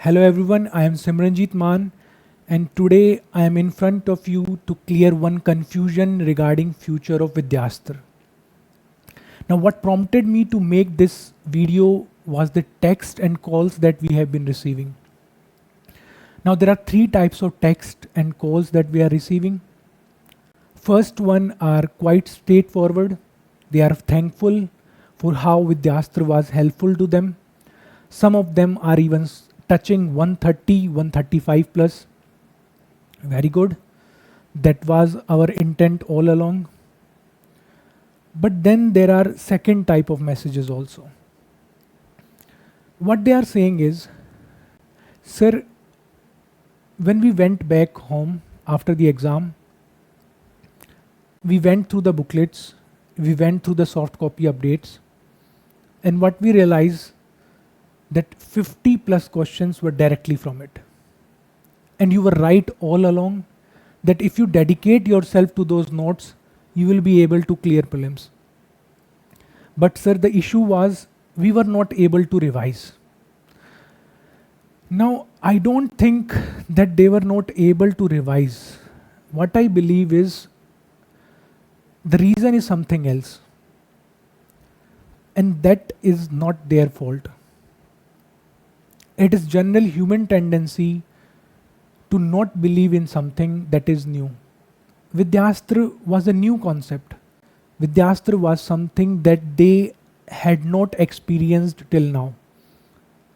Hello everyone, I am Simranjit Man and today I am in front of you to clear one confusion regarding future of Vidyastra. Now what prompted me to make this video was the text and calls that we have been receiving. Now there are three types of text and calls that we are receiving. First one are quite straightforward. They are thankful for how Vidyastra was helpful to them. Some of them are even touching 130, 135 plus. Very good. That was our intent all along. But then there are second type of messages also. What they are saying is, sir, when we went back home after the exam, we went through the booklets, we went through the soft copy updates, and what we realized that 50 plus questions were directly from it. And you were right all along that if you dedicate yourself to those notes, you will be able to clear prelims. But sir, the issue was we were not able to revise. Now, I don't think that they were not able to revise. What I believe is the reason is something else. And that is not their fault. It is general human tendency to not believe in something that is new. Vidyastra was a new concept. Vidyastra was something that they had not experienced till now.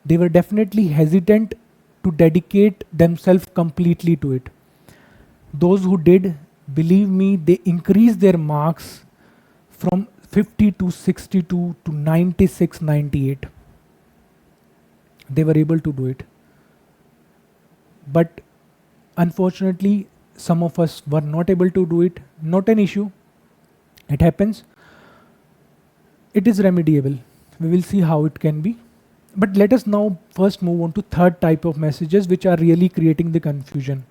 They were definitely hesitant to dedicate themselves completely to it. Those who did, believe me, they increased their marks from 50 to 62 to 96, 98. They were able to do it. But unfortunately, some of us were not able to do it. Not an issue. It happens. It is remediable. We will see how it can be. But let us now first move on to third type of messages which are really creating the confusion.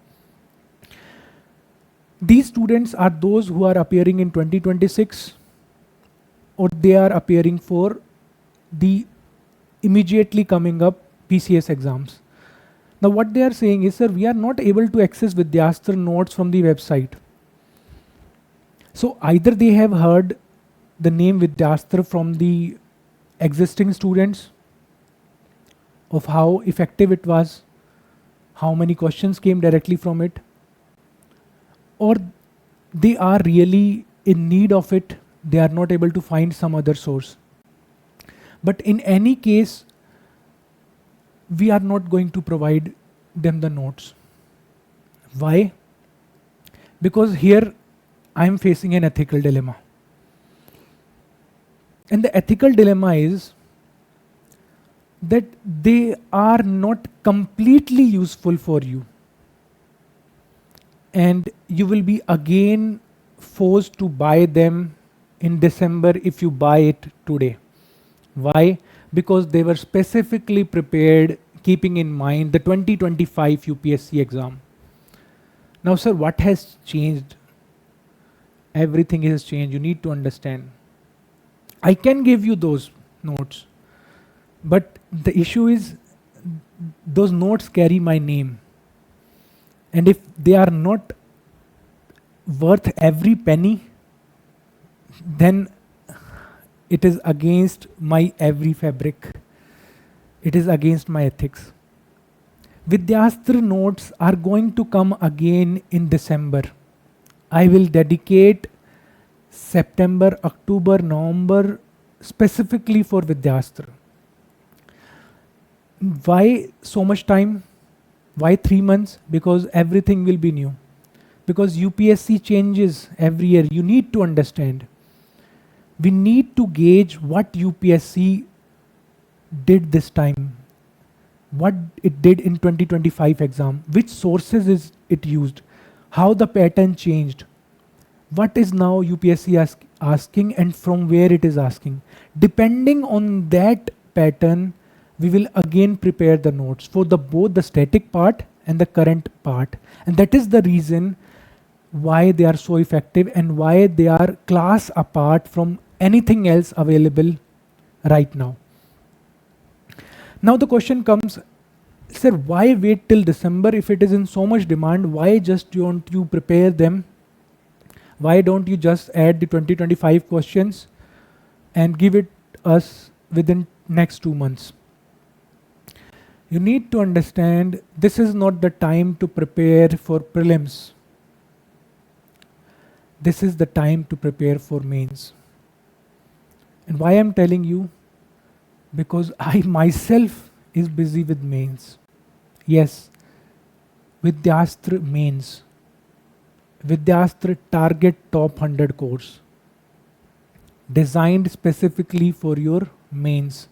These students are those who are appearing in 2026 or they are appearing for the immediately coming up PCS exams. Now what they are saying is, sir, we are not able to access Vidyastra notes from the website. So either they have heard the name Vidyastra from the existing students of how effective it was, how many questions came directly from it, or they are really in need of it, they are not able to find some other source. But in any case, we are not going to provide them the notes. Why? Because here I am facing an ethical dilemma. And the ethical dilemma is that they are not completely useful for you. And you will be again forced to buy them in December if you buy it today. Why? Because they were specifically prepared keeping in mind the 2025 UPSC exam. Now, sir, what has changed? Everything has changed. You need to understand. I can give you those notes, but the issue is those notes carry my name. And if they are not worth every penny, then it is against my every fabric. It is against my ethics. Vidyastra notes are going to come again in December. I will dedicate September, October, November specifically for Vidyastra. Why so much time? Why 3 months? Because everything will be new. Because UPSC changes every year. You need to understand. We need to gauge what UPSC did this time, what it did in 2025 exam, which sources is it used, how the pattern changed, what is now UPSC asking and from where it is asking. Depending on that pattern, we will again prepare the notes for both the static part and the current part. And that is the reason why they are so effective and why they are class apart from anything else available right now. Now the question comes, Sir, why wait till December if it is in so much demand? Why just don't you prepare them? Why don't you just add the 2025 questions and give it us within next 2 months? You need to understand this is not the time to prepare for prelims. This is the time to prepare for mains. And why I'm telling you? Because I myself is busy with mains. Yes, Vidyastra mains. Vidyastra target top 100 course. Designed specifically for your mains.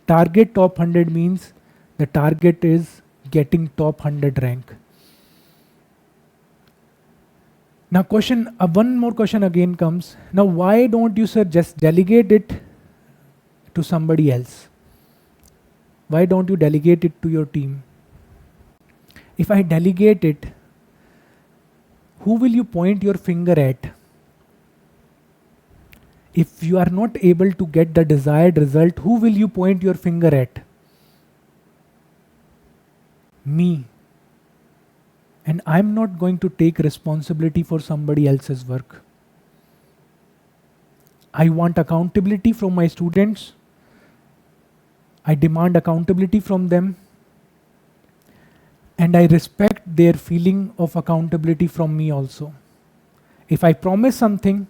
Target top 100 means the target is getting top 100 rank. Now one more question again comes. Now why don't you, sir, just delegate it to somebody else? Why don't you delegate it to your team? If I delegate it, who will you point your finger at? If you are not able to get the desired result, who will you point your finger at? Me. And I'm not going to take responsibility for somebody else's work. I want accountability from my students. I demand accountability from them. And I respect their feeling of accountability from me also. If I promise something,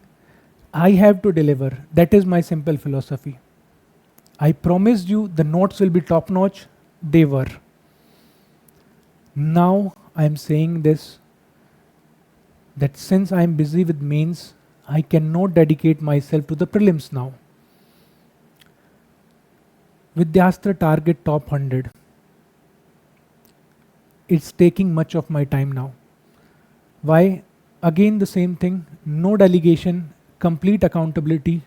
I have to deliver. That is my simple philosophy. I promised you the notes will be top notch. They were. Now I am saying this, that since I am busy with mains, I cannot dedicate myself to the prelims now. Vidyastra target top 100. It's taking much of my time now. Why? Again the same thing, no delegation, complete accountability,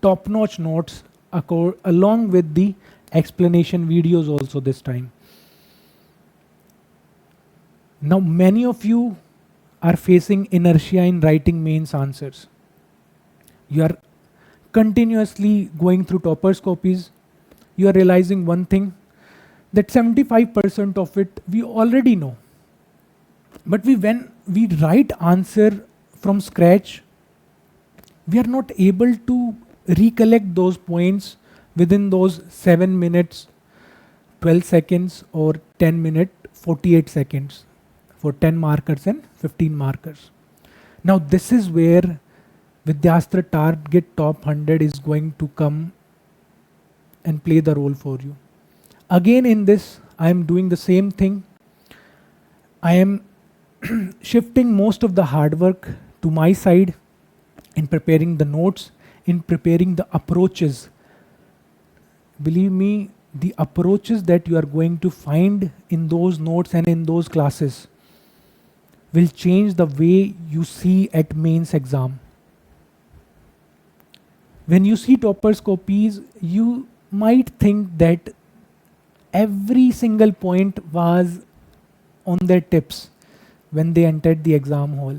top-notch notes along with the explanation videos also this time. Now many of you are facing inertia in writing mains answers. You are continuously going through toppers copies. You are realizing one thing, that 75% of it we already know. But when we write answer from scratch, we are not able to recollect those points within those 7 minutes, 12 seconds or 10 minutes, 48 seconds for 10 markers and 15 markers. Now this is where Vidyastra target top 100 is going to come and play the role for you. Again in this, I am doing the same thing. I am shifting most of the hard work to my side in preparing the notes, in preparing the approaches. Believe me, the approaches that you are going to find in those notes and in those classes will change the way you see at mains exam. When you see toppers copies, you might think that every single point was on their tips when they entered the exam hall.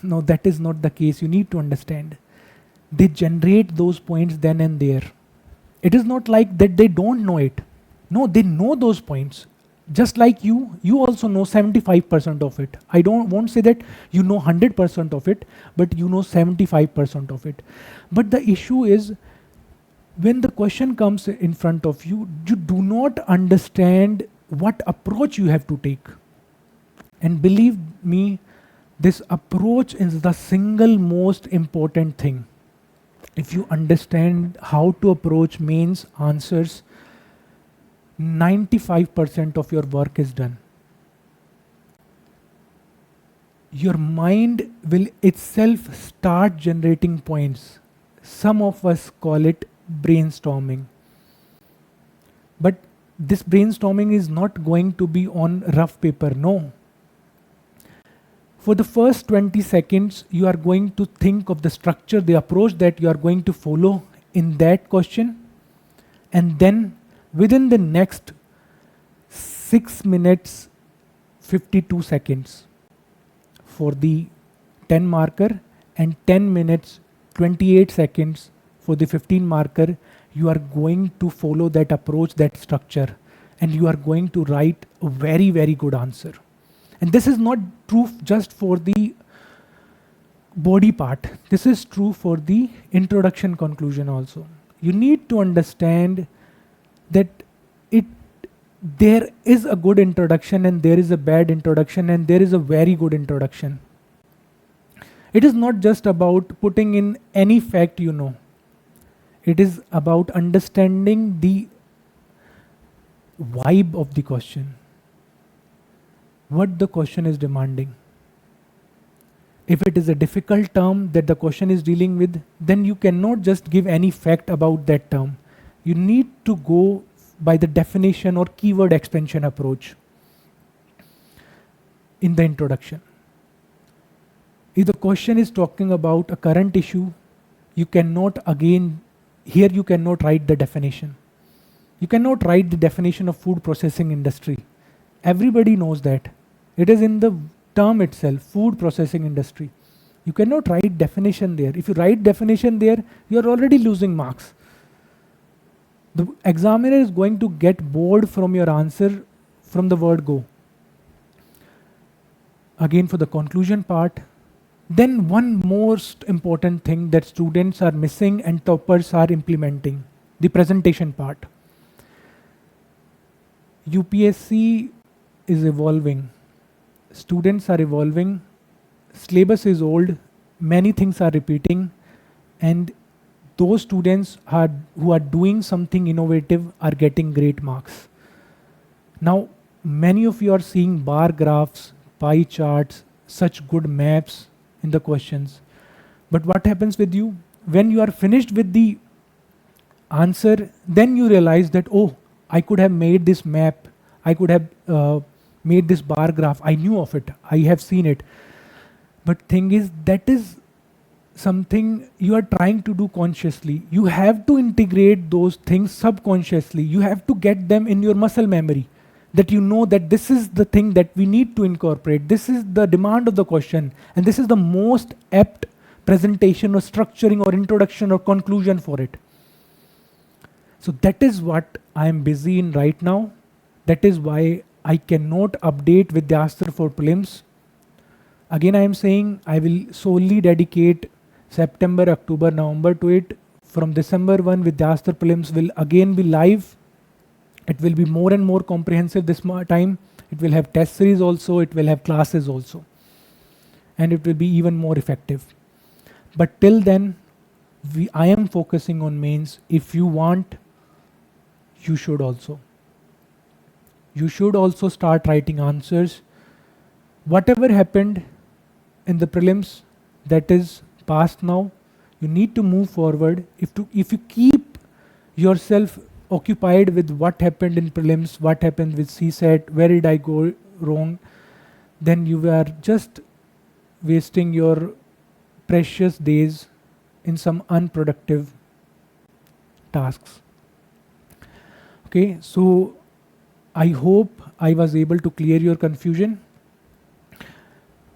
No, that is not the case. You need to understand. They generate those points then and there. It is not like that they don't know it. No, they know those points. Just like you also know 75% of it. I won't say that you know 100% of it, but you know 75% of it. But the issue is, when the question comes in front of you, you do not understand what approach you have to take. And believe me, this approach is the single most important thing. If you understand how to approach mains answers, 95% of your work is done. Your mind will itself start generating points. Some of us call it brainstorming. But this brainstorming is not going to be on rough paper, no. For the first 20 seconds, you are going to think of the structure, the approach that you are going to follow in that question. And then within the next 6 minutes, 52 seconds for the 10 marker and 10 minutes, 28 seconds for the 15 marker, you are going to follow that approach, that structure. and you are going to write a very, very good answer. And this is not true just for the body part. This is true for the introduction conclusion also. You need to understand that it there is a good introduction and there is a bad introduction and there is a very good introduction. It is not just about putting in any fact you know. It is about understanding the vibe of the question, what the question is demanding. If it is a difficult term that the question is dealing with, then you cannot just give any fact about that term. You need to go by the definition or keyword expansion approach in the introduction. If the question is talking about a current issue, you cannot write the definition. You cannot write the definition of food processing industry. Everybody knows that. It is in the term itself, food processing industry. You cannot write definition there. If you write definition there, you are already losing marks. The examiner is going to get bored from your answer from the word go. Again, for the conclusion part, then one most important thing that students are missing and toppers are implementing, the presentation part. UPSC is evolving. Students are evolving. Syllabus is old. Many things are repeating. And those students who are doing something innovative are getting great marks. Now, many of you are seeing bar graphs, pie charts, such good maps in the questions. But what happens with you? When you are finished with the answer, then you realize that, oh, I could have made this map. I could have made this bar graph. I knew of it. I have seen it. But thing is, that is something you are trying to do consciously. You have to integrate those things subconsciously. You have to get them in your muscle memory, that you know that this is the thing that we need to incorporate. This is the demand of the question. And this is the most apt presentation or structuring or introduction or conclusion for it. So that is what I am busy in right now. That is why I cannot update Vidyastra for prelims. Again, I am saying I will solely dedicate September, October, November to it. From December 1, Vidyastra prelims will again be live. It will be more and more comprehensive this time. It will have test series also. It will have classes also. And it will be even more effective. But till then, I am focusing on mains. If you want, you should also. You should also start writing answers. Whatever happened in the prelims, that is past now. You need to move forward. If you keep yourself occupied with what happened in prelims, what happened with CSAT, where did I go wrong, then you are just wasting your precious days in some unproductive tasks. Okay, so I hope I was able to clear your confusion.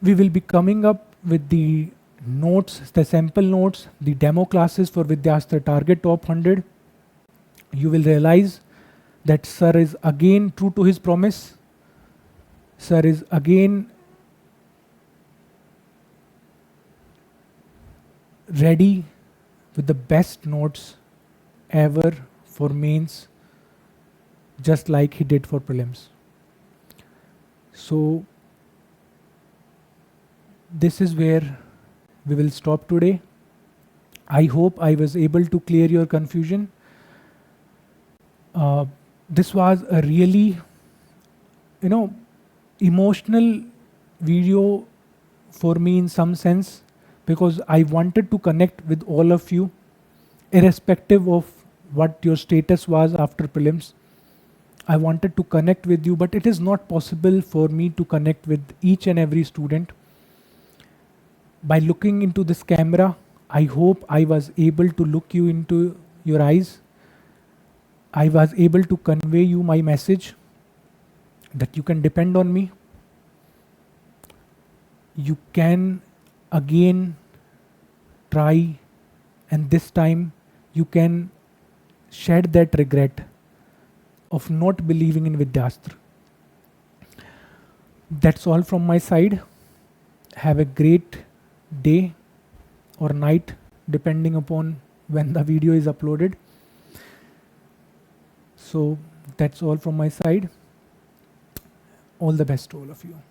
We will be coming up with the notes, the sample notes, the demo classes for Vidyastra Target Top 100. You will realize that Sir is again true to his promise. Sir is again ready with the best notes ever for mains, just like he did for prelims. So this is where we will stop today. I hope I was able to clear your confusion. This was a really, emotional video for me in some sense, because I wanted to connect with all of you, irrespective of what your status was after prelims. I wanted to connect with you, but it is not possible for me to connect with each and every student. By looking into this camera, I hope I was able to look you into your eyes. I was able to convey you my message that you can depend on me. You can again try, and this time you can shed that regret of not believing in Vidyastra. That's all from my side. Have a great day or night, depending upon when the video is uploaded. So that's all from my side. All the best to all of you.